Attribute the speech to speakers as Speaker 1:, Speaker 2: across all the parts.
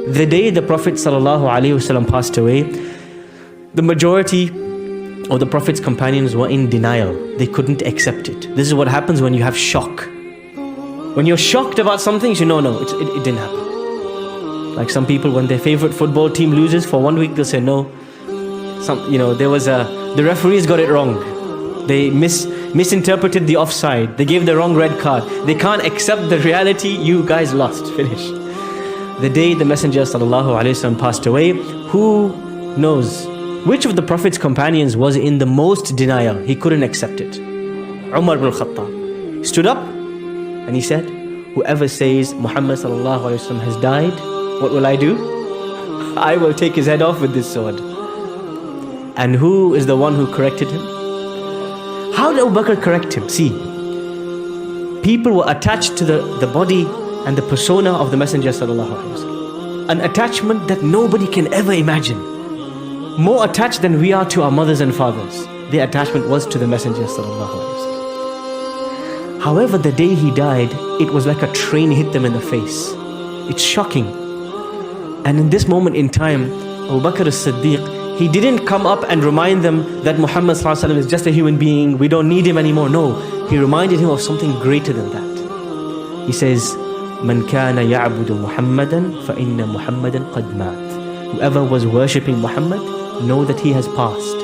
Speaker 1: The day the Prophet ﷺ passed away, the majority of the Prophet's companions were in denial. They couldn't accept it. This is what happens when you have shock. When you're shocked about something, you say, no, it didn't happen. Like some people, when their favorite football team loses for 1 week, they'll say, no. The referees got it wrong. They misinterpreted the offside. They gave the wrong red card. They can't accept the reality, you guys lost, finish. The day the Messenger ﷺ passed away, who knows which of the Prophet's companions was in the most denial? He couldn't accept it. Umar ibn Khattab stood up and he said, whoever says Muhammad ﷺ has died, what will I do? I will take his head off with this sword. And who is the one who corrected him? How did Abu Bakr correct him? See, people were attached to the body and the persona of the Messenger ﷺ. An attachment that nobody can ever imagine. More attached than we are to our mothers and fathers. Their attachment was to the Messenger ﷺ. However, the day he died, it was like a train hit them in the face. It's shocking. And in this moment in time, Abu Bakr as-Siddiq, he didn't come up and remind them that Muhammad ﷺ is just a human being, we don't need him anymore. No, he reminded him of something greater than that. He says, "Man kana ya'budu Muhammadan fa inna Muhammadan qad mat." Whoever was worshipping Muhammad, know that he has passed.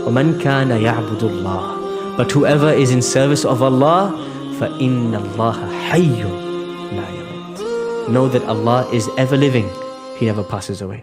Speaker 1: وَمَنْ كَانَ يَعْبُدُ اللَّهِ. But whoever is in service of Allah, فَإِنَّ اللَّهَ حَيٌّ لَا يَمُوتُ. Know that Allah is ever living, He never passes away.